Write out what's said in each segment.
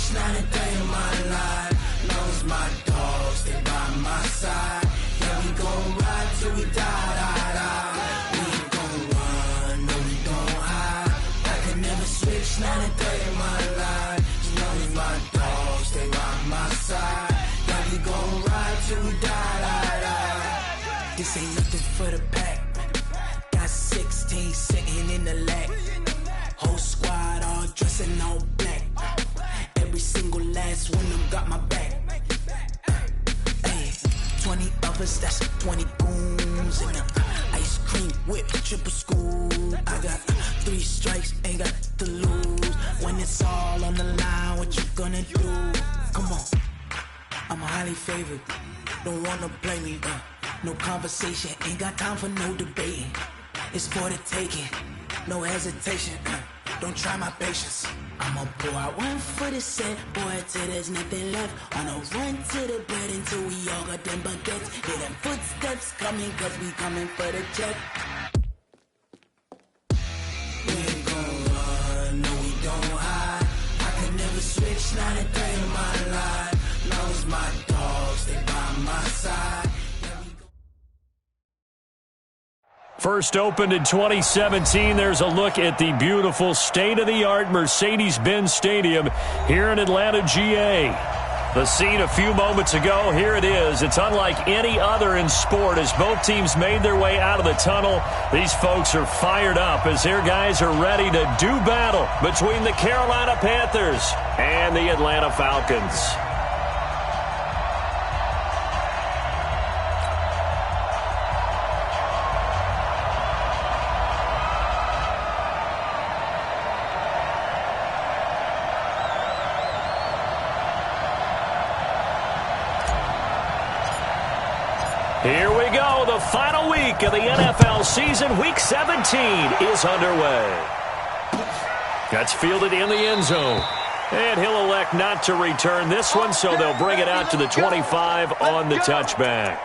switch, not a day in my life. Knows my dogs, stay by my side. Yeah, we gon' ride till we die, die, die. We ain't gon' run, no, we don't hide. I can never switch, not a day in my life. Knows my dogs, stay by my side. Yeah, we gon' ride till we die, die, die. This ain't nothing for the pack. Got 16 sitting in the lag. Whole squad all dressing all black. Every single last one of them got my back. Hey, 20 of us, that's 20 goons. And ice cream whip, triple scoop. I got 3 strikes, ain't got to lose. When it's all on the line, what you gonna do? Come on, I'm highly favored. Don't wanna play me, no conversation, ain't got time for no debating. It's for the taking, no hesitation, don't try my patience. I'ma pour out one for the set, boy, till there's nothing left. On a run to the bed until we all got them baguettes. Hear them footsteps coming, cause we coming for the check. We ain't gon' run, no, we don't hide. I can never switch, not a day in my life. Knows my dogs, they by my side. First opened in 2017, there's a look at the beautiful state-of-the-art Mercedes-Benz Stadium here in Atlanta, GA. The scene a few moments ago, here it is. It's unlike any other in sport as both teams made their way out of the tunnel. These folks are fired up as their guys are ready to do battle between the Carolina Panthers and the Atlanta Falcons. Here we go. The final week of the NFL season. Week 17 is underway. That's fielded in the end zone. And he'll elect not to return this one, so they'll bring it out to the 25 on the touchback.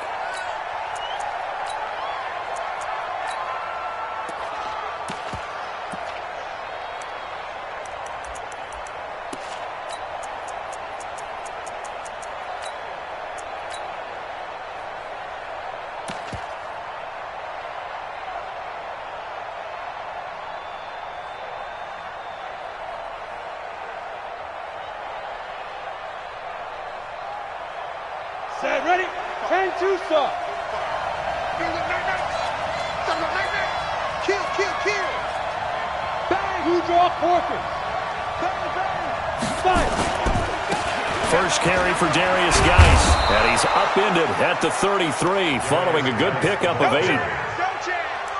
Set, ready? 10-2 start. Kill, kill, kill. Bang, who draw portraits? Bang, bang. Fire. First carry for Darius Geis, and he's upended at the 33 following a good pickup of 8.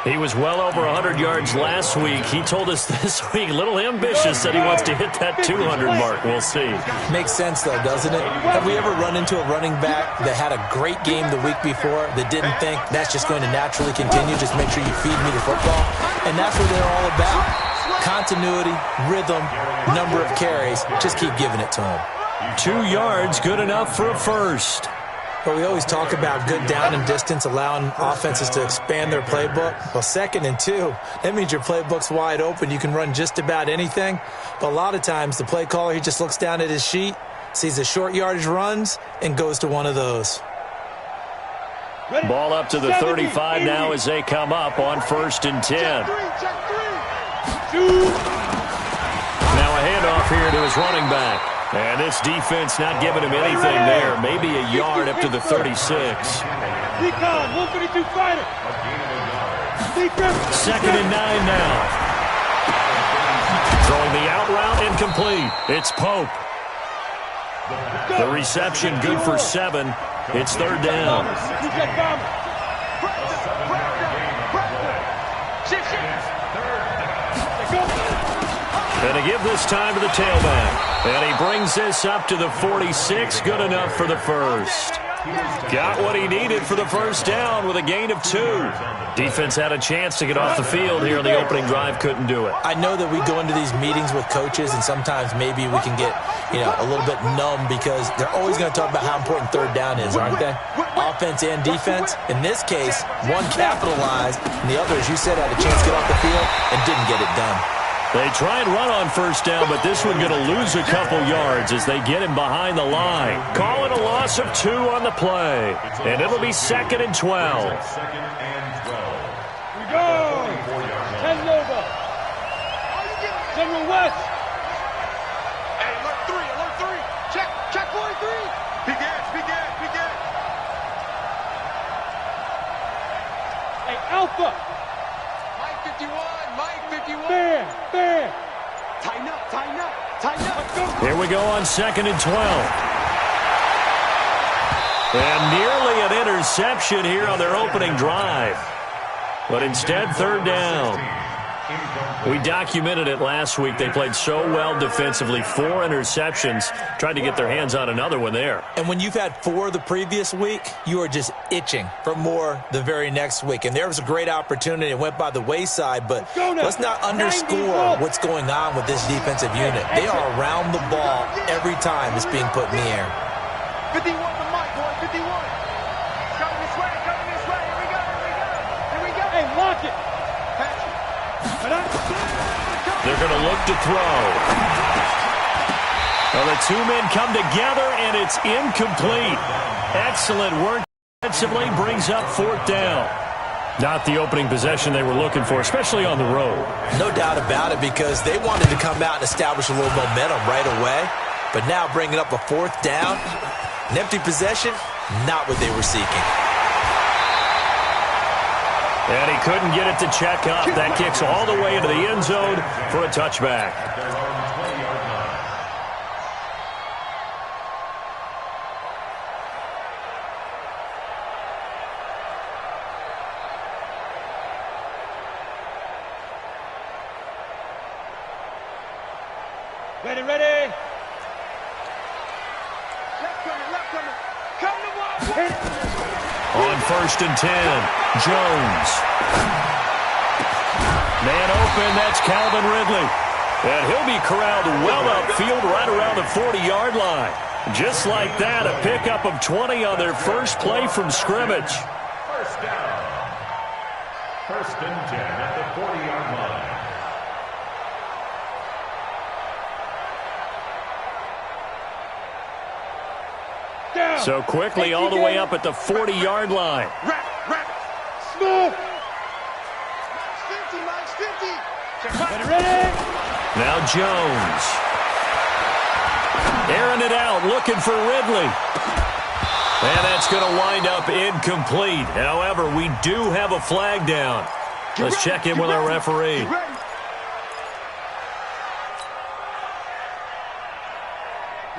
He was well over 100 yards last week. He told us this week, a little ambitious, that he wants to hit that 200 mark. We'll see. Makes sense, though, doesn't it? Have we ever run into a running back that had a great game the week before that didn't think that's just going to naturally continue? Just make sure you feed me the football. And that's what they're all about. Continuity, rhythm, number of carries. Just keep giving it to them. 2 yards, good enough for a first. But we always talk about good down and distance, allowing offenses to expand their playbook. Well, 2nd and 2, that means your playbook's wide open. You can run just about anything. But a lot of times, the play caller, he just looks down at his sheet, sees the short yardage runs, and goes to one of those. Ball up to the 35 now as they come up on 1st and 10. Now a handoff here to his running back. And this defense not giving him anything there. Maybe a yard up to the 36. 2nd and 9 now. Throwing the out route incomplete. It's Pope. The reception good for 7. It's 3rd down. And to give this time to the tailback. And he brings this up to the 46. Good enough for the first. Got what he needed for the first down with a gain of 2. Defense had a chance to get off the field here on the opening drive. Couldn't do it. I know that we go into these meetings with coaches, and sometimes maybe we can get, a little bit numb because they're always going to talk about how important 3rd down is, aren't they? Offense and defense. In this case, one capitalized, and the other, as you said, had a chance to get off the field and didn't get it done. They try and run on first down, but this one going to lose a couple yards as they get him behind the line. Call it a loss of 2 on the play, and it'll be 2nd and 12. We go. 10 Nova. General West. Hey, alert 3. Check 43. Begin. Hey, Alpha. Mike 51. Bear. Tighten up. Let's go. Here we go on 2nd and 12. And nearly an interception here on their opening drive. But instead, 3rd down. We documented it last week. They played so well defensively. 4 interceptions. Tried to get their hands on another one there. And when you've had 4 the previous week, you are just itching for more the very next week. And there was a great opportunity. It went by the wayside, but let's not underscore what's going on with this defensive unit. They are around the ball every time it's being put in the air. 51 to Mike, boy. 51. Coming this way. Here we go. Hey, watch it. They're going to look to throw. Well, the 2 men come together, and it's incomplete. Excellent work defensively, brings up 4th down. Not the opening possession they were looking for, especially on the road. No doubt about it, because they wanted to come out and establish a little momentum right away. But now bringing up a 4th down, an empty possession, not what they were seeking. And he couldn't get it to check up. That kicks all the way into the end zone for a touchback. Ready. Left coming. Come to one. On 1st and 10, Jones. Man open, that's Calvin Ridley. And he'll be corralled well upfield right around the 40-yard line. Just like that, a pickup of 20 on their first play from scrimmage. First down. 1st and 10 at the 40-yard line. So quickly all the way up at the 40-yard line. Wrap. Smooth. Mike's 50. Ready. Now Jones. Airing it out, looking for Ridley. And that's going to wind up incomplete. However, we do have a flag down. Let's check in with our referee.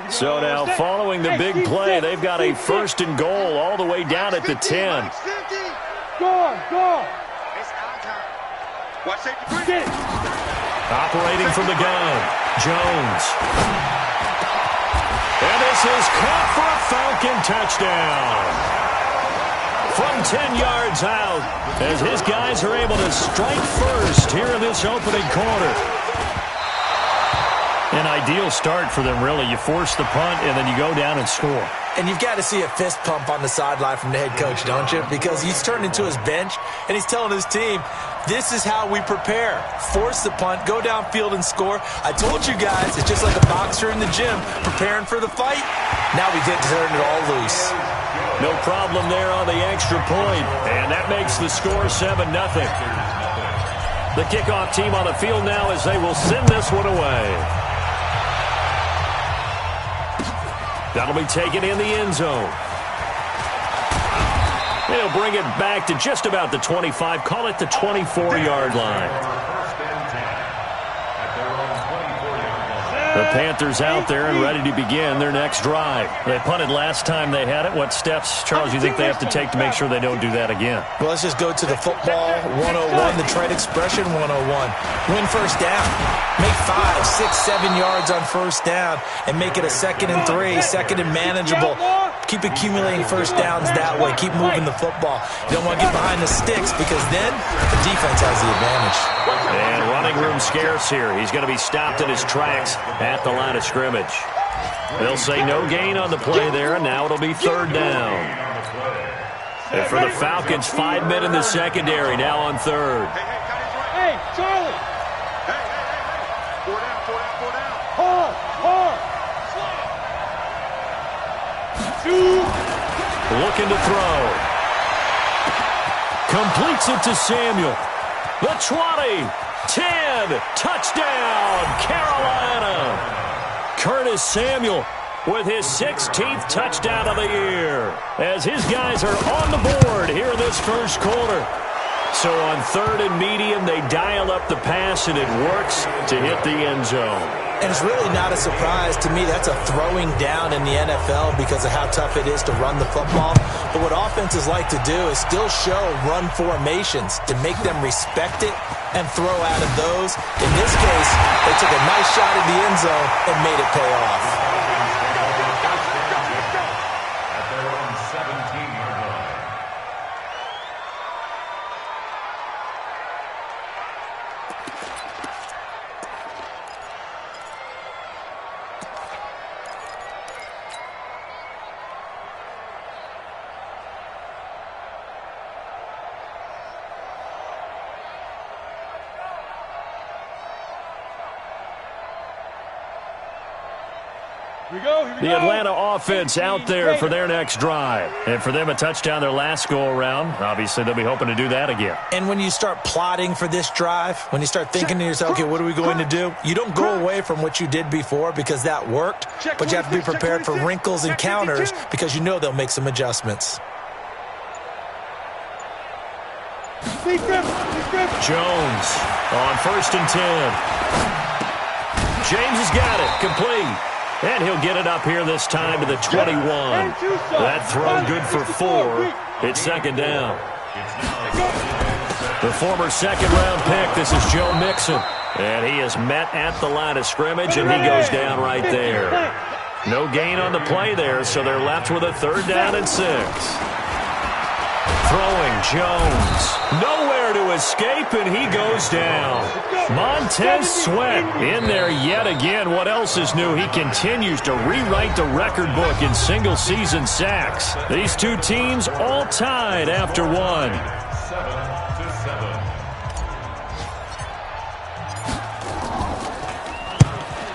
So now, following the big play, they've got a 1st and goal all the way down at the 10. Go. It's our time. Watch safety. Get it. Operating from the gun, Jones. And this is caught for a Falcon touchdown. From 10 yards out, as his guys are able to strike first here in this opening quarter. An ideal start for them, really. You force the punt, and then you go down and score. And you've got to see a fist pump on the sideline from the head coach, don't you? Because he's turned into his bench, and he's telling his team, this is how we prepare. Force the punt, go downfield and score. I told you guys, it's just like a boxer in the gym preparing for the fight. Now we get to turn it all loose. No problem there on the extra point, and that makes the score 7-0. The kickoff team on the field now as they will send this one away. That'll be taken in the end zone. They'll bring it back to just about the 25, call it the 24-yard line. The Panthers out there and ready to begin their next drive. They punted last time they had it. What steps, Charles, do you think they have to take to make sure they don't do that again? Well, let's just go to the football 101, the trade expression 101. Win first down. Make 5, 6, 7 yards on first down and make it a 2nd and 3, 2nd and manageable. Keep accumulating first downs that way. Keep moving the football. You don't want to get behind the sticks because then the defense has the advantage. And running room scarce here. He's going to be stopped in his tracks at the line of scrimmage. They'll say no gain on the play there, and now it'll be 3rd down. And for the Falcons, 5 men in the secondary now on 3rd. Hey, Charlie. Four down, four down, four down. Hard, hard. Shoot. Looking to throw. Completes it to Samuel. The 20, 10, touchdown, Carolina. Curtis Samuel with his 16th touchdown of the year as his guys are on the board here in this first quarter. So on third and medium, they dial up the pass, and it works to hit the end zone. And it's really not a surprise to me. That's a throwing down in the NFL because of how tough it is to run the football. But what offenses like to do is still show run formations to make them respect it and throw out of those. In this case, they took a nice shot at the end zone and made it pay off. At their own 17-yard line. Here we go, here we The go. Atlanta offense out there for their next drive. And for them, a touchdown their last go-around. Obviously, they'll be hoping to do that again. And when you start plotting for this drive, when you start thinking to yourself, okay, what are we going to do? You don't go away from what you did before because that worked, but you have to be prepared for wrinkles and counters because you know they'll make some adjustments. Jones on 1st and 10. James has got it. Complete. And he'll get it up here this time to the 21. That throw good for 4. It's second down. The former second-round pick, this is Joe Mixon. And he is met at the line of scrimmage, and he goes down right there. No gain on the play there, so they're left with a 3rd down and 6. Throwing Jones. Nowhere to escape, and he goes down. Montez Sweat in there yet again. What else is new? He continues to rewrite the record book in single-season sacks. These two teams all tied after one. 7-7.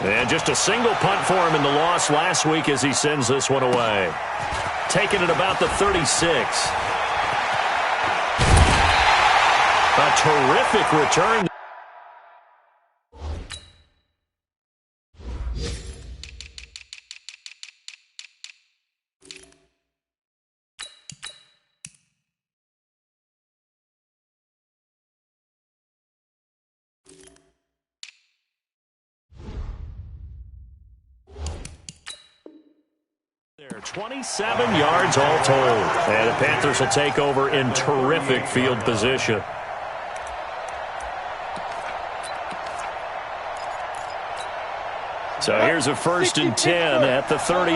And just a single punt for him in the loss last week as he sends this one away. Taking it about the 36. A terrific return. There, 27 yards all told. And the Panthers will take over in terrific field position. So here's a 1st and 10 at the 38.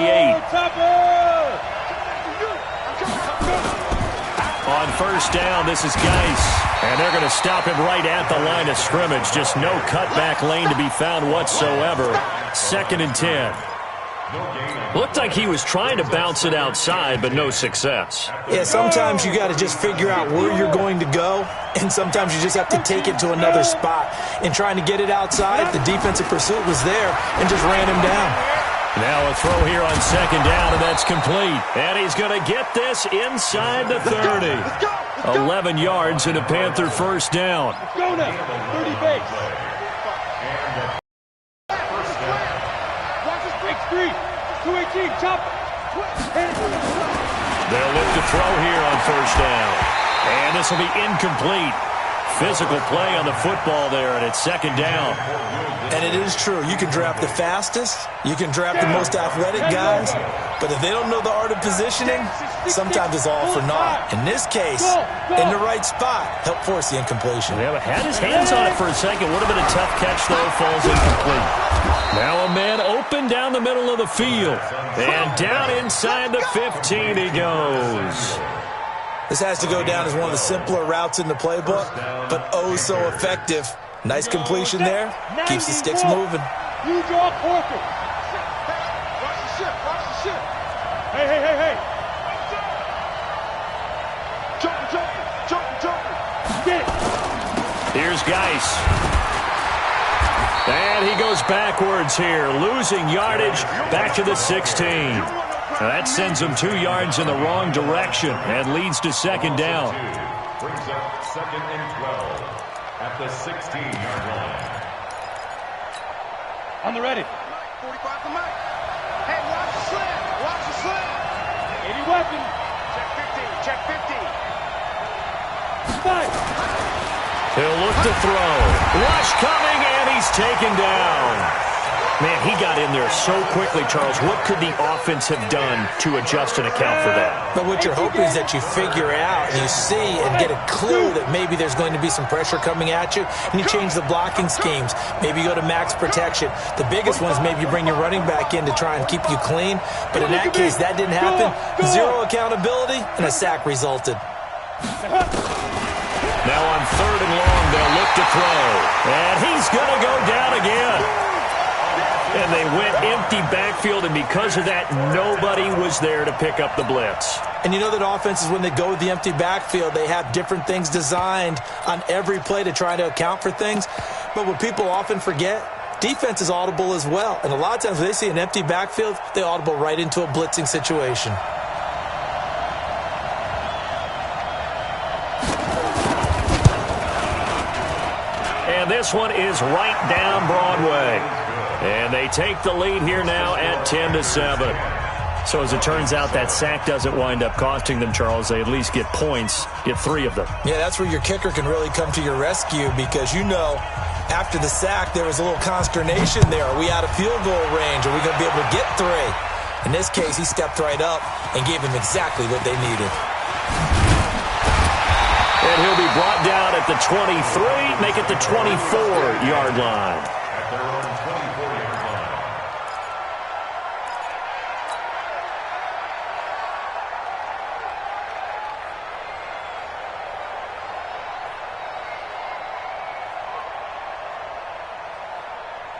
On 1st down, this is Geis. And they're going to stop him right at the line of scrimmage. Just no cutback lane to be found whatsoever. 2nd and 10. Looked like he was trying to bounce it outside, but no success. Yeah, sometimes you got to just figure out where you're going to go, and sometimes you just have to take it to another spot. In trying to get it outside, the defensive pursuit was there and just ran him down. Now a throw here on 2nd down, and that's complete. And he's going to get this inside the 30. 11 yards and a Panther 1st down. Let's go now. 30 base. Watch this break street. 218, chop. They'll look to throw here on 1st down. And this will be incomplete. Physical play on the football there, and it's 2nd down. And it is true. You can draft the fastest. You can draft the most athletic guys. But if they don't know the art of positioning, sometimes it's all for naught. In this case, in the right spot, help force the incompletion. Yeah, but had his hands on it for a second. Would have been a tough catch, though. Falls incomplete. Now a man open down the middle of the field. And down inside the 15 he goes. This has to go down as one of the simpler routes in the playbook, but oh so effective. Nice completion there. Keeps the sticks moving. You draw Corker. Watch the ship, watch the ship. Hey, hey, hey, hey. Jumping, jumping, jumping, jumping. Get it. Here's Geis. And he goes goes backwards here, losing yardage back to the 16. Now that sends them 2 yards in the wrong direction and leads to second down. Brings up second and 12 at the 16-yard line. On the ready. 45 to Mike. Hey, watch the slam. Watch the slam. 80 weapon. Check 50. Check 50. Five. He'll look to throw. Rush coming, and he's taken down. Man, he got in there so quickly, Charles. What could the offense have done to adjust and account for that? But what you're hoping is that you figure out and you see and get a clue that maybe there's going to be some pressure coming at you, and you change the blocking schemes. Maybe you go to max protection. The biggest one is maybe you bring your running back in to try and keep you clean. But in that case, that didn't happen. Zero accountability, and a sack resulted. Now on 3rd and long, they'll look to throw. And he's going to go down again. And they went empty backfield, and because of that, nobody was there to pick up the blitz. And you know that offenses, when they go with the empty backfield, they have different things designed on every play to try to account for things. But what people often forget, defense is audible as well. And a lot of times when they see an empty backfield, they audible right into a blitzing situation. And this one is right down Broadway. And they take the lead here now at 10-7. So as it turns out, that sack doesn't wind up costing them, Charles. They at least get points, get 3 of them. Yeah, that's where your kicker can really come to your rescue, because you know after the sack there was a little consternation there. Are we out of field goal range? Are we going to be able to get 3? In this case, he stepped right up and gave them exactly what they needed. And he'll be brought down at the 23, make it the 24-yard line. At their own 24-yard line.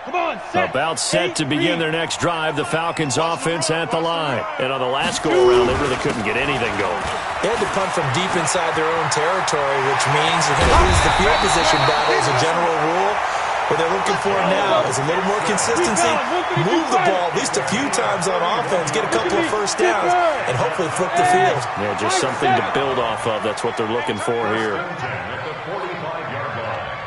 Come on, set. About set to begin their next drive, the Falcons offense at the line. And on the last go-around, they really couldn't get anything going. They had to punt from deep inside their own territory, which means you're going to lose the field position battle as a general rule. What they're looking for now is a little more consistency, move the ball at least a few times on offense, get a couple of first downs, and hopefully flip the field. Yeah, just something to build off of. That's what they're looking for here. At the 45-yard line.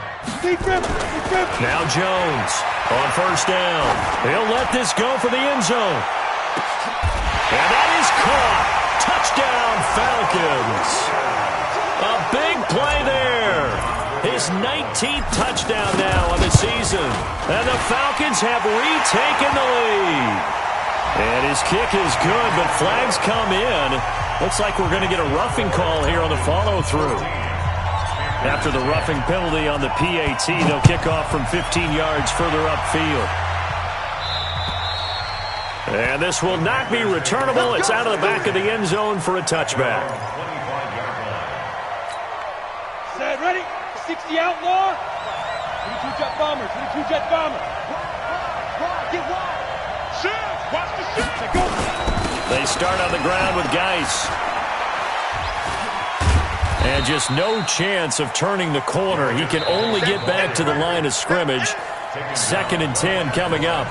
Now Jones on 1st down. He'll let this go for the end zone. And that is caught. Touchdown, Falcons. A big play there. His 19th touchdown now on the season. And the Falcons have retaken the lead. And his kick is good, but flags come in. Looks like we're going to get a roughing call here on the follow-through. After the roughing penalty on the PAT, they'll kick off from 15 yards further upfield. And this will not be returnable. It's out of the back of the end zone for a touchback. Set, ready. 60 outlaw. 22 jet bomber. 22 jet bomber. Get wide. Shoot. Watch the shoot. Go. They start on the ground with Geis. And just no chance of turning the corner. He can only get back to the line of scrimmage. 2nd and 10 coming up.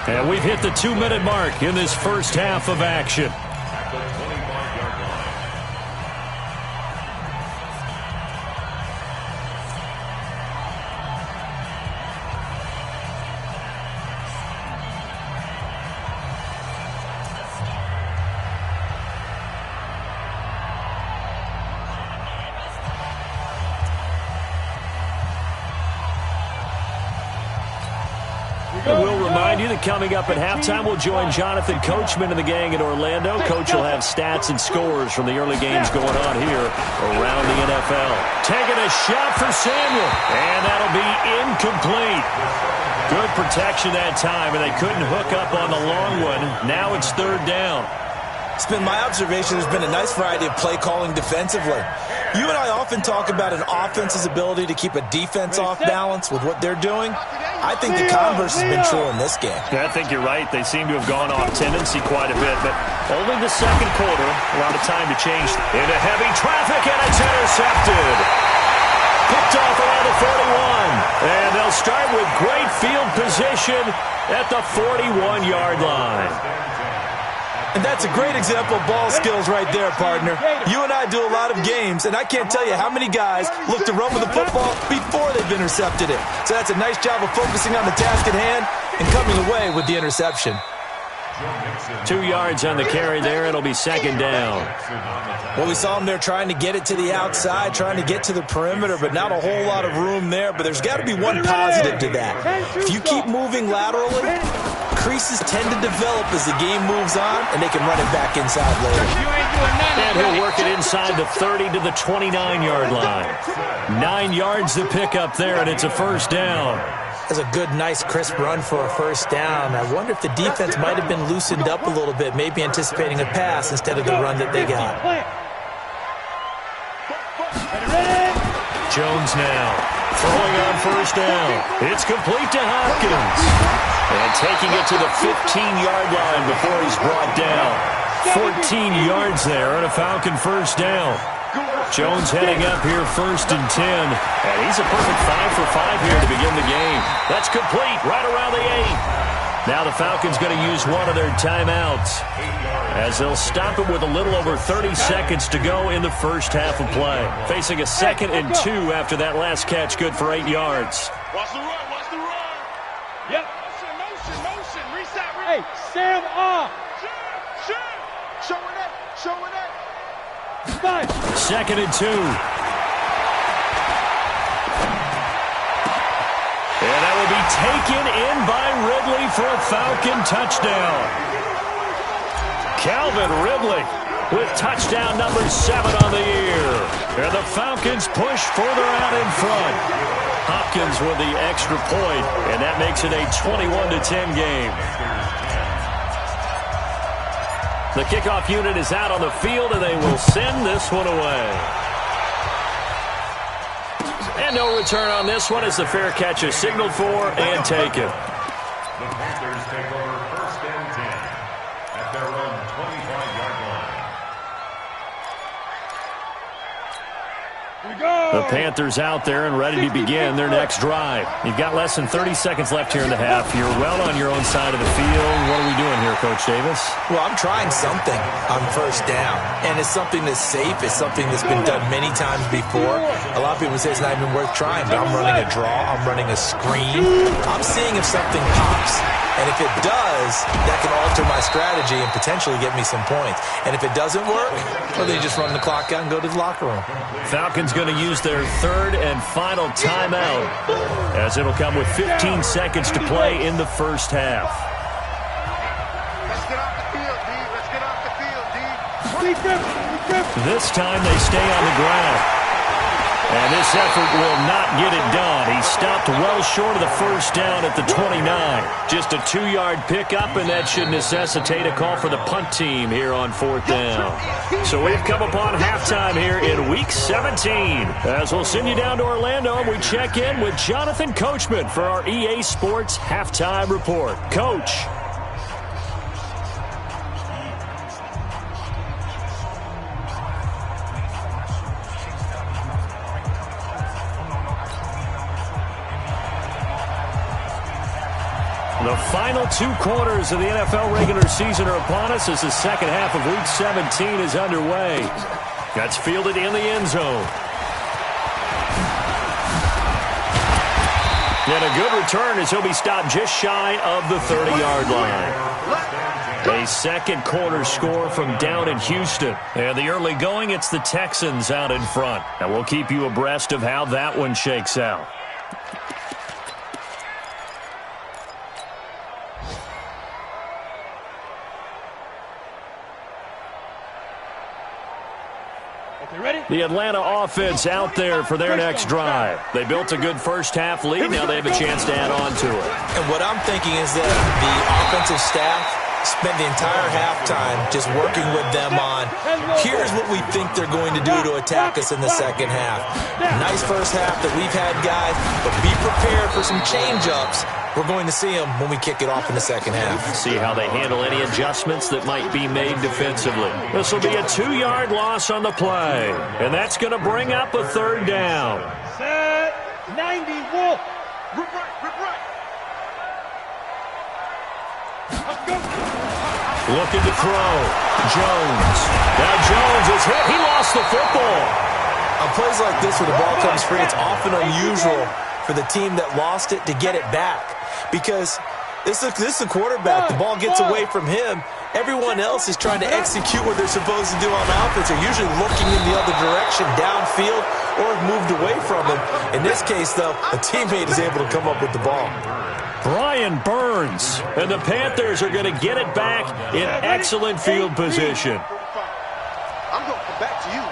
And we've hit the 2-minute mark in this first half of action. At the 25-yard line. And we'll remind you that coming up at halftime, we'll join Jonathan Coachman and the gang in Orlando. Coach will have stats and scores from the early games going on here around the NFL. Taking a shot for Samuel, and that'll be incomplete. Good protection that time, and they couldn't hook up on the long one. Now it's 3rd down. It's been my observation there's been a nice variety of play calling defensively. You and I often talk about an offense's ability to keep a defense off balance with what they're doing. I think the converse has been true in this game. Yeah, I think you're right. They seem to have gone off tendency quite a bit, but only the 2nd quarter. A lot of time to change. Into heavy traffic, and it's intercepted. picked off around the 41. And they'll start with great field position at the 41-yard line. And that's a great example of ball skills right there, partner. You and I do a lot of games, and I can't tell you how many guys look to run with the football before they've intercepted it. So that's a nice job of focusing on the task at hand and coming away with the interception. 2 yards on the carry there. It'll be second down. Well, we saw him there trying to get it to the outside, trying to get to the perimeter, but not a whole lot of room there. But there's got to be one positive to that. If you keep moving laterally, creases tend to develop as the game moves on, and they can run it back inside later. And he'll work it inside the 30 to the 29-yard line. 9 yards to pick up there, and it's a first down. That's a good, nice, crisp run for a first down. I wonder if the defense might have been loosened up a little bit, maybe anticipating a pass instead of the run that they got. Jones now throwing on first down. It's complete to Hopkins. And taking it to the 15-yard line before he's brought down. 14 yards there and a Falcon first down. Jones heading up here first and 10. And he's a perfect 5 for 5 here to begin the game. That's complete right around the 8. Now the Falcons going to use one of their timeouts as they'll stop it with a little over 30 seconds to go in the first half of play. Facing a 2nd and 2 after that last catch, good for 8 yards. Watch the run, watch the run. Yep. Motion, reset. Hey, Sam off. Showing it. 2nd and 2. And that will be taken in by Ridley for a Falcon touchdown. Calvin Ridley with touchdown number 7 on the year. And the Falcons push further out in front. Hopkins with the extra point, and that makes it a 21-10 game. The kickoff unit is out on the field, and they will send this one away. And no return on this one as the fair catch is signaled for and taken. The Panthers take over first and 10 at their own 25-yard line. The Panthers out there and ready to begin their next drive. You've got less than 30 seconds left here in the half. You're well on your own side of the field. What are we doing here, Coach Davis? Well, I'm trying something on first down, and it's something that's safe. It's something that's been done many times before. A lot of people say it's not even worth trying, but I'm running a draw. I'm running a screen. I'm seeing if something pops. And if it does, that can alter my strategy and potentially get me some points. And if it doesn't work, well, then you just run the clock out and go to the locker room. Falcons going to use their 3rd and final timeout as it'll come with 15 seconds to play in the first half. Let's get off the field, D. Let's get off the field, D. This time they stay on the ground. And this effort will not get it done. He stopped well short of the first down at the 29. Just a 2-yard pickup, and that should necessitate a call for the punt team here on 4th down. So we've come upon halftime here in Week 17. As we'll send you down to Orlando, and we check in with Jonathan Coachman for our EA Sports Halftime Report. Coach. The final 2 quarters of the NFL regular season are upon us as the second half of Week 17 is underway. That's fielded in the end zone. And a good return as he'll be stopped just shy of the 30-yard line. A second quarter score from down in Houston. And the early going, it's the Texans out in front. And we'll keep you abreast of how that one shakes out. The Atlanta offense out there for their next drive. They built a good first half lead. Now they have a chance to add on to it. And what I'm thinking is that the offensive staff spent the entire halftime just working with them on, here's what we think they're going to do to attack us in the second half. Nice first half that we've had, guys, but be prepared for some change-ups. We're going to see them when we kick it off in the second half. See how they handle any adjustments that might be made defensively. This will be a 2-yard loss on the play, and that's going to bring up a 3rd down. Set. 90, Wolf. Rip right, rip right. Let's go. Looking to throw. Jones. Now Jones is hit. He lost the football. On plays like this where the ball comes free, it's often unusual for the team that lost it to get it back. Because this is a quarterback. The ball gets away from him. Everyone else is trying to execute what they're supposed to do on offense. They're usually looking in the other direction, downfield, or moved away from him. In this case, though, a teammate is able to come up with the ball. Brian Burns. And the Panthers are going to get it back in excellent field position. I'm going to come back to you.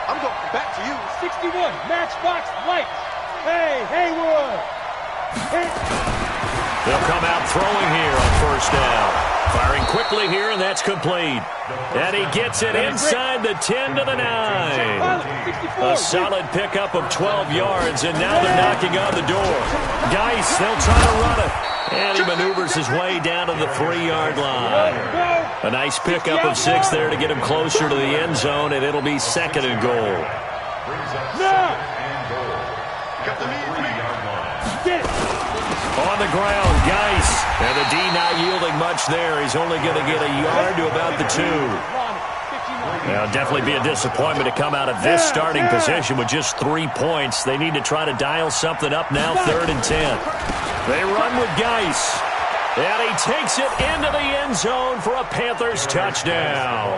I'm going to come back to you. 61, matchbox lights. Hey, Haywood. Hey. They'll come out throwing here on first down. Firing quickly here, and that's complete. And he gets it inside the 10 to the 9. A solid pickup of 12 yards, and now they're knocking on the door. Geis, they'll try to run it. And he maneuvers his way down to the 3-yard line. A nice pickup of 6 there to get him closer to the end zone, and it'll be 2nd and goal. Got the lead, man. On the ground, Geis. And the D not yielding much there. He's only going to get a yard to about the 2. Now, definitely be a disappointment to come out of this starting position with just 3 points. They need to try to dial something up now, 3rd and 10. They run with Geis. And he takes it into the end zone for a Panthers touchdown.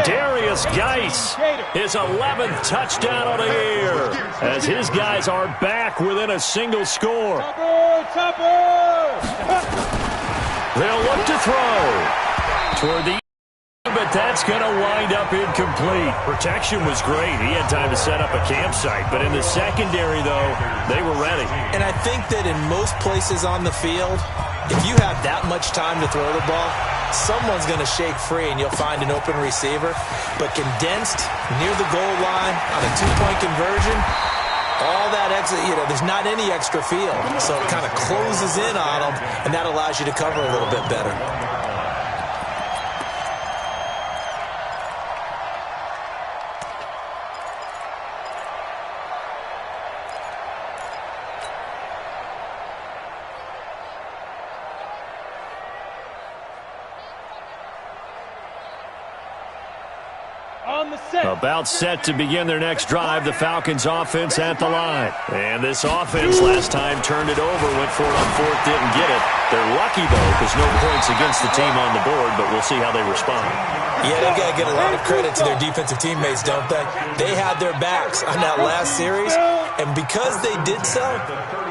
Darius Geis, his 11th touchdown on the year, as his guys are back within a single score. They'll look to throw toward the end, but that's going to wind up incomplete. Protection was great. He had time to set up a campsite, but in the secondary, though, they were ready. And I think that in most places on the field, if you have that much time to throw the ball, someone's going to shake free and you'll find an open receiver. But condensed near the goal line on a 2-point conversion, all that extra, there's not any extra field. So it kind of closes in on them, and that allows you to cover a little bit better. About set to begin their next drive, the Falcons offense at the line. And this offense last time turned it over, went for it on 4th, didn't get it. They're lucky, though, because no points against the team on the board, but we'll see how they respond. Yeah, they've got to get a lot of credit to their defensive teammates, don't they? They had their backs on that last series, and because they did so,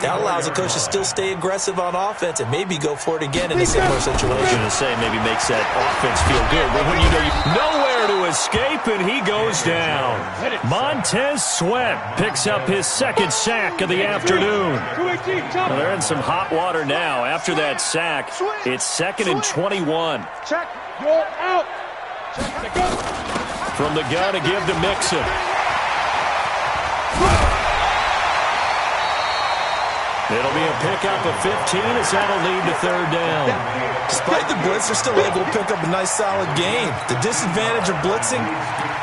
that allows the coach to still stay aggressive on offense and maybe go for it again in a similar situation. I was going to say, maybe makes that offense feel good, but when you know nowhere to escape, and he goes down. Montez Sweat picks up his 2nd sack of the afternoon. Well, they're in some hot water now. After that sack, it's 2nd and 21. Check, you're out. From the gun to give to Mixon. It'll be a pickup of 15 as that'll lead to 3rd down. Despite the blitz, they're still able to pick up a nice solid gain. The disadvantage of blitzing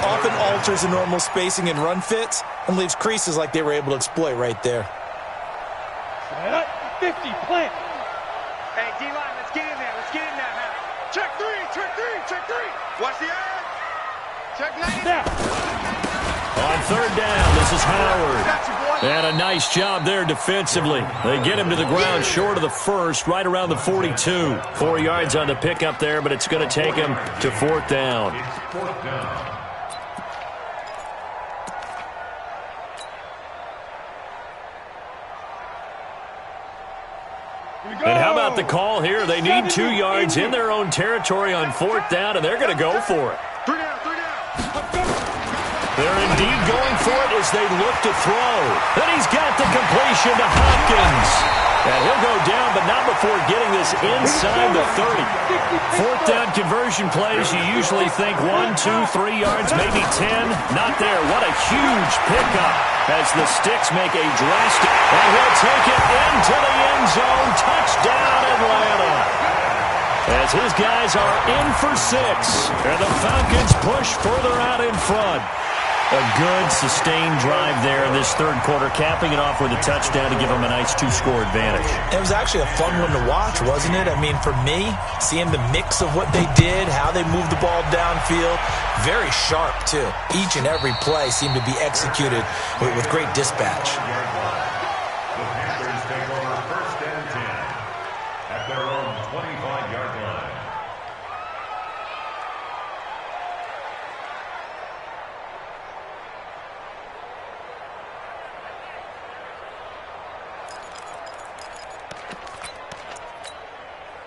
often alters the normal spacing and run fits and leaves creases like they were able to exploit right there. 50, plant. Hey, D-line, let's get in there. Let's get in there, man. Check 3, check 3, check 3. Watch the eye. Check 90. On 3rd down, this is Howard. And a nice job there defensively. They get him to the ground short of the 1st, right around the 42. 4 yards on the pickup there, but it's going to take him to 4th down. And how about the call here? They need 2 yards in their own territory on 4th down, and they're going to go for it. 3 down, 3 down. They're indeed going for it as they look to throw. And he's got the completion to Hopkins. And he'll go down, but not before getting this inside the 30. 4th down conversion plays, you usually think 1, 2, 3 yards, maybe 10. Not there. What a huge pickup as the Sticks make a drastic. And he'll take it into the end zone. Touchdown, Atlanta. As his guys are in for 6. And the Falcons push further out in front. A good, sustained drive there in this third quarter, capping it off with a touchdown to give them a nice 2-score advantage. It was actually a fun one to watch, wasn't it? I mean, for me, seeing the mix of what they did, how they moved the ball downfield, very sharp, too. Each and every play seemed to be executed with great dispatch. The Panthers take over first and 10 at their own 25-yard line.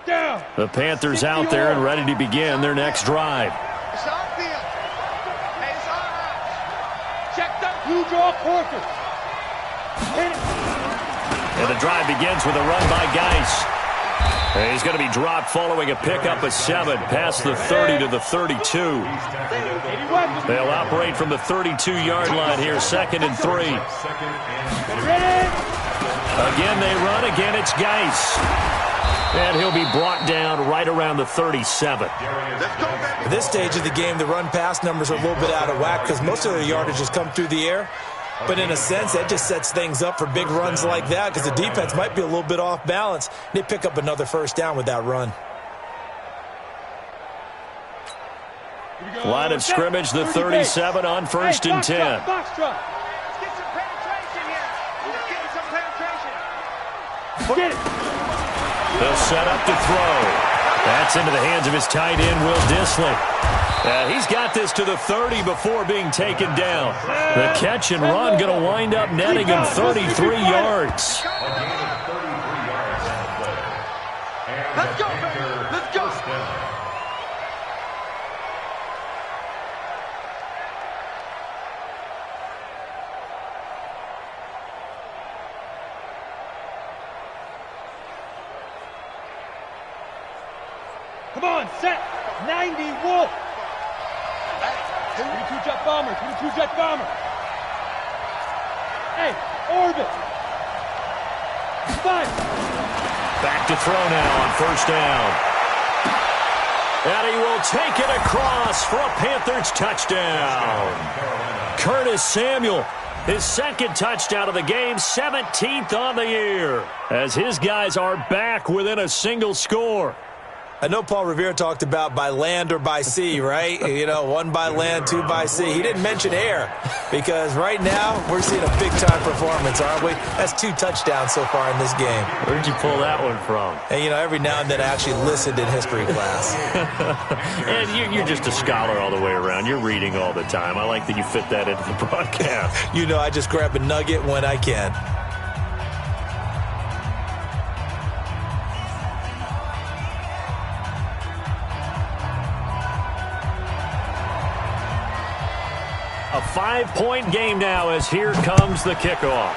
Down. The Panthers out there and ready to begin their next drive. It's our field. Hey, it's our house. Check that. You draw quarters. Hit it. And the drive begins with a run by Geis. And he's going to be dropped following a pickup of 7 past the 30 to the 32. They'll operate from the 32-yard line here, 2nd and 3. Again they run, again it's Geis. And he'll be brought down right around the 37. At this stage of the game, the run-pass numbers are a little bit out of whack because most of their yardage has come through the air. But in a sense, that just sets things up for big runs like that because the defense might be a little bit off balance. They pick up another first down with that run. Line of scrimmage, the 37 on 1st and 10. Let's get some penetration here. Let's get some penetration. Get it. They'll set up to throw. That's into the hands of his tight end, Will Dissly. He's got this to the 30 before being taken down. The catch and run going to wind up netting him 33 yards. Let's go, baby. Let's go. Come on, set. 90 Wolf. 22 jet bomber. 22 jet bomber. Hey, orbit. 5. Back to throw now on 1st down. And he will take it across for a Panthers touchdown. Curtis Samuel, his 2nd touchdown of the game, 17th on the year, as his guys are back within a single score. I know Paul Revere talked about by land or by sea, right? You know, 1 by land, 2 by sea. He didn't mention air because right now we're seeing a big-time performance, aren't we? That's 2 touchdowns so far in this game. Where did you pull that one from? And, you know, every now and then I actually listened in history class. And you're just a scholar all the way around. You're reading all the time. I like that you fit that into the broadcast. You know, I just grab a nugget when I can. A 5-point game now as here comes the kickoff.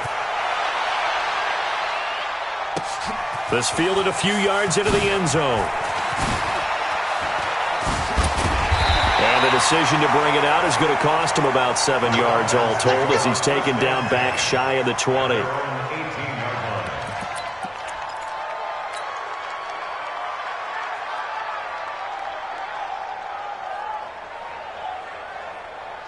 This fielded a few yards into the end zone. And the decision to bring it out is going to cost him about 7 yards all told as he's taken down back shy of the 20.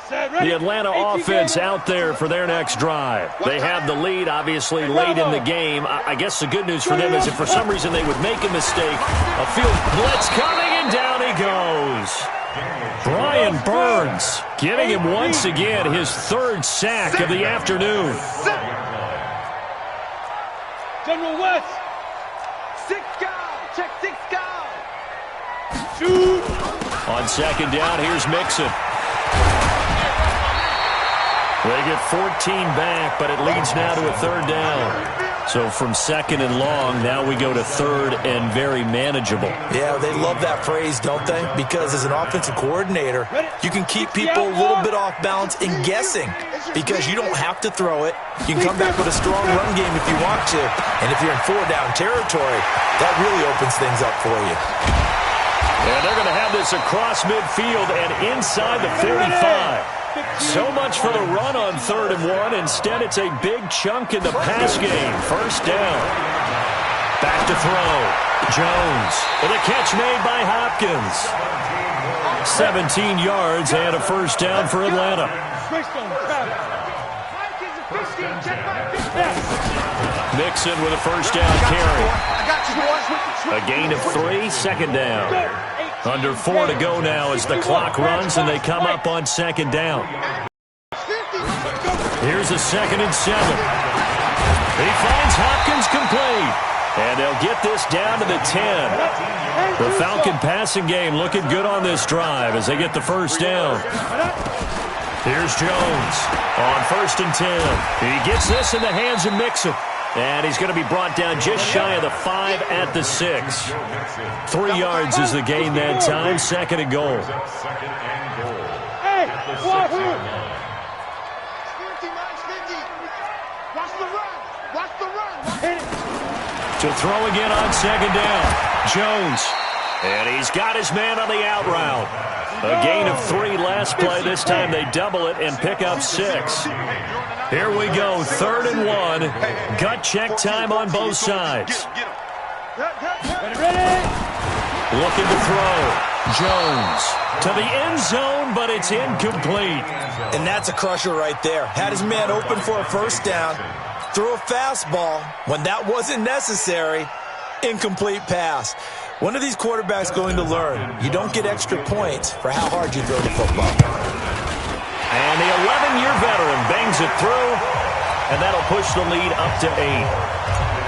The Atlanta offense out there for their next drive. They have the lead, obviously, late in the game. I guess the good news for them is if for some reason they would make a mistake, a field blitz coming, and down he goes. Brian Burns getting him once again his 3rd sack of the afternoon. General West. 6 guard. Check 6 guard. Shoot. On 2nd down, here's Mixon. They get 14 back, but it leads now to a 3rd down. So from 2nd and long, now we go to 3rd and very manageable. Yeah, they love that phrase, don't they? Because as an offensive coordinator, you can keep people a little bit off balance and guessing because you don't have to throw it. You can come back with a strong run game if you want to. And if you're in 4-down territory, that really opens things up for you. And they're going to have this across midfield and inside the 45. So much for the run on 3rd and 1. Instead, it's a big chunk in the pass game. 1st down. Back to throw. Jones with a catch made by Hopkins. 17 yards and a 1st down for Atlanta. Mixon with a first down carry. A gain of 3, second down. Under 4 to go now as the clock runs and they come up on second down. Here's a 2nd and 7. He finds Hopkins complete. And they'll get this down to the 10. The Falcon passing game looking good on this drive as they get the first down. Here's Jones on 1st and 10. He gets this in the hands of Mixon. And he's going to be brought down just shy of the 5 at the 6. 3 yards is the gain that time. 2nd and goal. Hey, Wahoo! Watch the run! Watch the run! Hit it! To throw again on 2nd down. Jones. And he's got his man on the out route. A gain of 3 last play. This time they double it and pick up 6. Here we go, 3rd and 1. Gut check time on both sides. Ready? Looking to throw. Jones to the end zone, but it's incomplete. And that's a crusher right there. Had his man open for a first down. Threw a fastball when that wasn't necessary. Incomplete pass. When are these quarterbacks going to learn? You don't get extra points for how hard you throw the football. And the 11-year veteran bangs it through, and that'll push the lead up to 8.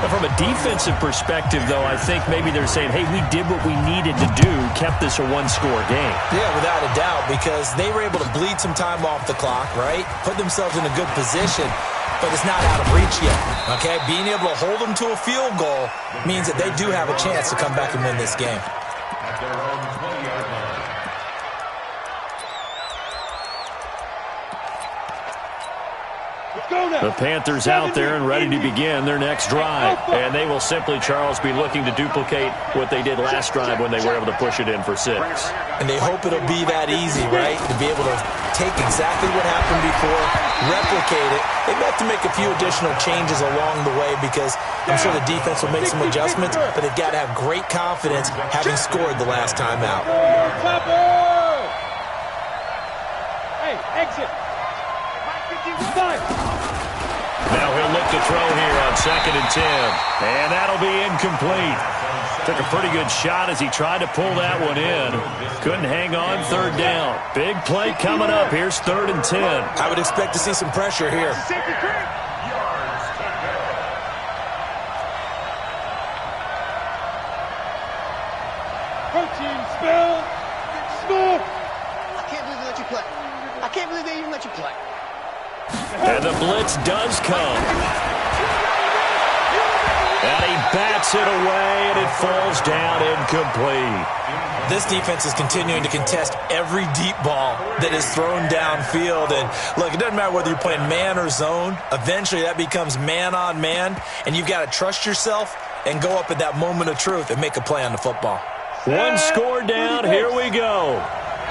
But from a defensive perspective, though, I think maybe they're saying, hey, we did what we needed to do, kept this a one-score game. Yeah, without a doubt, because they were able to bleed some time off the clock, right? Put themselves in a good position, but it's not out of reach yet, okay? Being able to hold them to a field goal means that they do have a chance to come back and win this game. At their own 20-yard line. The Panthers out there and ready to begin their next drive. And they will simply, Charles, be looking to duplicate what they did last drive when they were able to push it in for 6. And they hope it'll be that easy, right? To be able to take exactly what happened before, replicate it. They have to make a few additional changes along the way because I'm sure the defense will make some adjustments, but they've got to have great confidence having scored the last time out. Hey, exit. Now he'll look to throw here on 2nd and 10. And that'll be incomplete. Took a pretty good shot as he tried to pull that one in. Couldn't hang on, 3rd down. Big play coming up. Here's 3rd and 10. I would expect to see some pressure here. Protein spill. Smoke. I can't believe they let you play. I can't believe they even let you play. And the blitz does come. And he bats it away, and it falls down incomplete. This defense is continuing to contest every deep ball that is thrown downfield. And, look, it doesn't matter whether you're playing man or zone. Eventually, that becomes man-on-man, and you've got to trust yourself and go up at that moment of truth and make a play on the football. 1 score down. Here we go.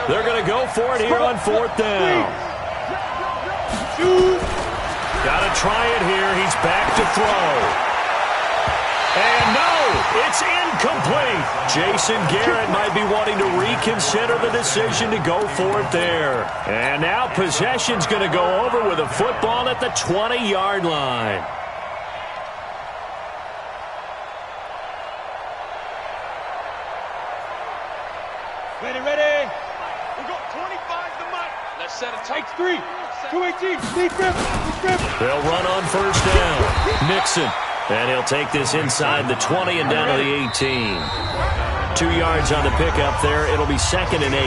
They're going to go for it here on 4th down. Got to try it here. He's back to throw. And no, it's incomplete. Jason Garrett might be wanting to reconsider the decision to go for it there. And now possession's going to go over with a football at the 20-yard line. Ready. We got 25 to make. Let's set a Takes 3. 218. Deep grip. They'll run on 1st down. Mixon. And he'll take this inside the 20 and down to the 18. 2 yards on the pickup there. It'll be 2nd and 8.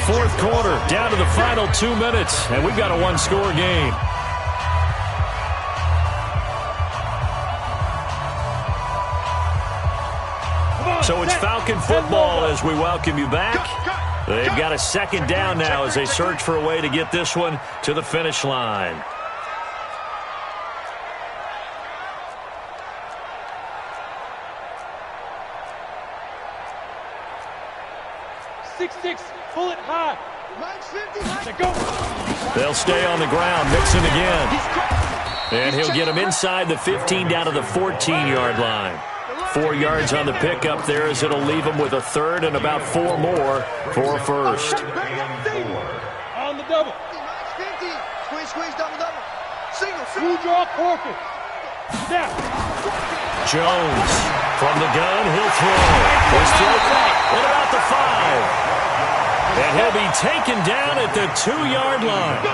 4th quarter, down to the final 2 minutes. And we've got a 1-score game. So it's Falcon football as we welcome you back. They've got a 2nd down now as they search for a way to get this one to the finish line. Pull it high. Go. They'll stay on the ground. Mixon again. And he'll get him inside the 15 down to the 14-yard line. 4 yards on the pickup there as it'll leave him with a 3rd and about 4 more for a 1st. On the double. Squeeze, double. Single. Two draw, forfeit. Snap. Jones from the gun, he'll throw. His throw caught at about the 5. And he'll be taken down at the 2-yard line.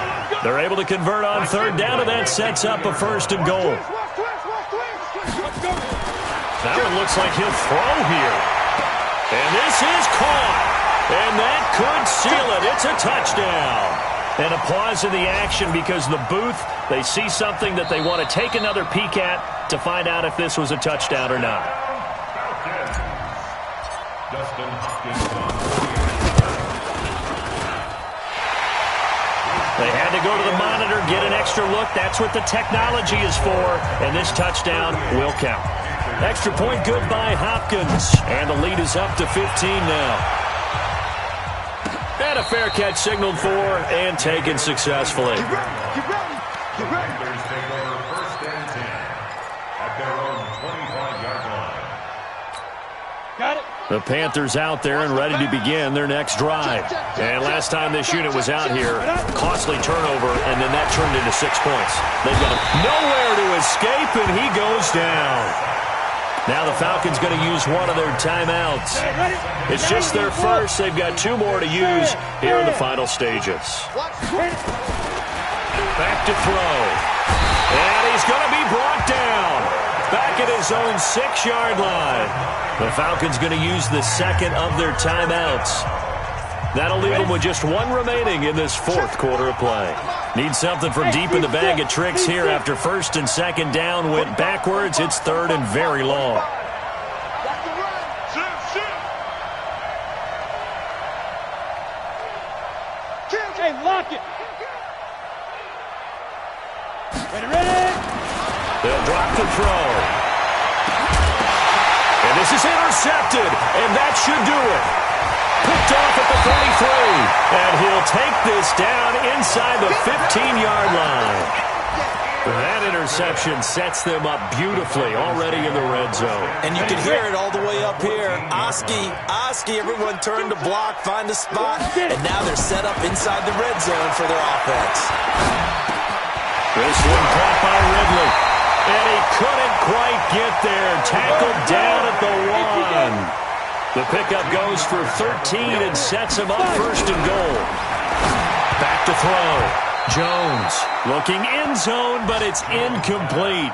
They're able to convert on third down, and that sets up a 1st and goal. That one looks like he'll throw here. And this is caught. And that could seal it. It's a touchdown. And applause in the action because the booth, they see something that they want to take another peek at to find out if this was a touchdown or not. Justin Hopkins. They had to go to the monitor, get an extra look. That's what the technology is for. And this touchdown will count. Extra point good by Hopkins. And the lead is up to 15 now. And a fair catch signaled for and taken successfully. Get ready. Panthers take over 1st and 10 at their own 25-yard line. Got it. The Panthers out there and ready to begin their next drive. And last time this unit was out here, costly turnover, and then that turned into 6 points. They've got nowhere to escape, and he goes down. Now the Falcons going to use one of their timeouts. It's just their first. They've got 2 more to use here in the final stages. Back to throw. And he's going to be brought down. Back at his own 6-yard line. The Falcons going to use the second of their timeouts. That'll leave them with just 1 remaining in this 4th quarter of play. Need something from deep in the bag of tricks here after 1st and 2nd down went backwards. It's 3rd and very long. Hey, lock it. Ready. They'll drop the throw. And this is intercepted, and that should do it. Picked off at the 33, and he'll take this down inside the 15-yard line. That interception sets them up beautifully already in the red zone. And you can hear it all the way up here. Oski, everyone turned to block, find a spot, and now they're set up inside the red zone for their offense. This one caught by Ridley, and he couldn't quite get there. Tackled down at the 1. The pickup goes for 13 and sets him up 1st and goal. Back to throw. Jones looking end zone, but it's incomplete.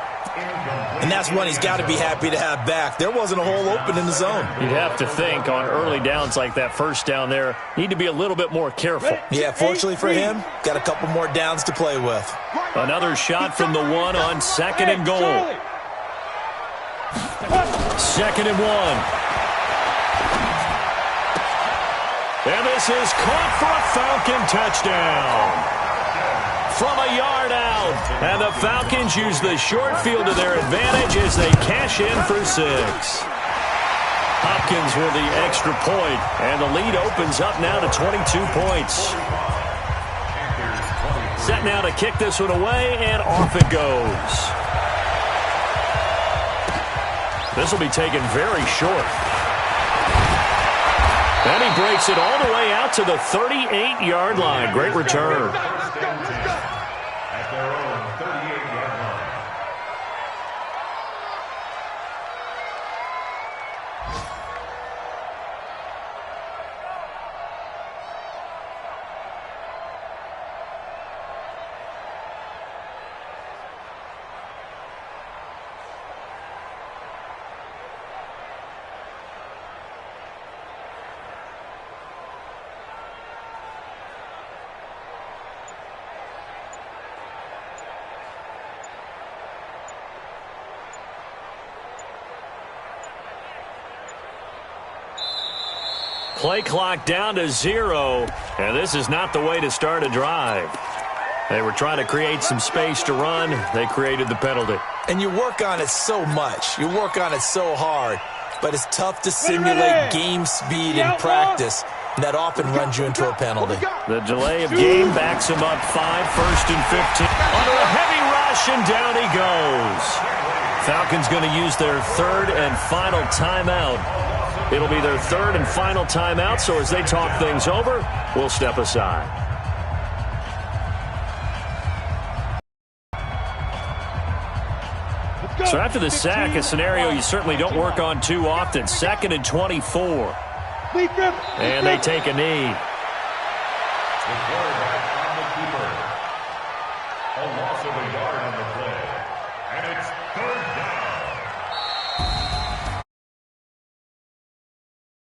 And that's one he's got to be happy to have back. There wasn't a hole open in the zone. You'd have to think on early downs like that 1st down there, need to be a little bit more careful. Yeah, fortunately for him, got a couple more downs to play with. Another shot from the 1 on 2nd and goal. 2nd and 1. And this is caught for a Falcon touchdown. From a yard out. And the Falcons use the short field to their advantage as they cash in for 6. Hopkins with the extra point, and the lead opens up now to 22 points. Set now to kick this one away, and off it goes. This will be taken very short. And he breaks it all the way out to the 38-yard line. Great return. At their own 38-yard line. Play clock down to 0, and this is not the way to start a drive. They were trying to create some space to run. They created the penalty. And you work on it so much. You work on it so hard. But it's tough to simulate game speed in practice. And that often runs you into a penalty. The delay of game backs him up 5, 1st and 15. Under a heavy rush, and down he goes. Falcons going to use their 3rd and final timeout. It'll be their 3rd and final timeout, so as they talk things over, we'll step aside. So after the sack, a scenario you certainly don't work on too often. 2nd and 24. And they take a knee. The quarterback on the keeper. A loss of a yard on the play. And it's 3rd down.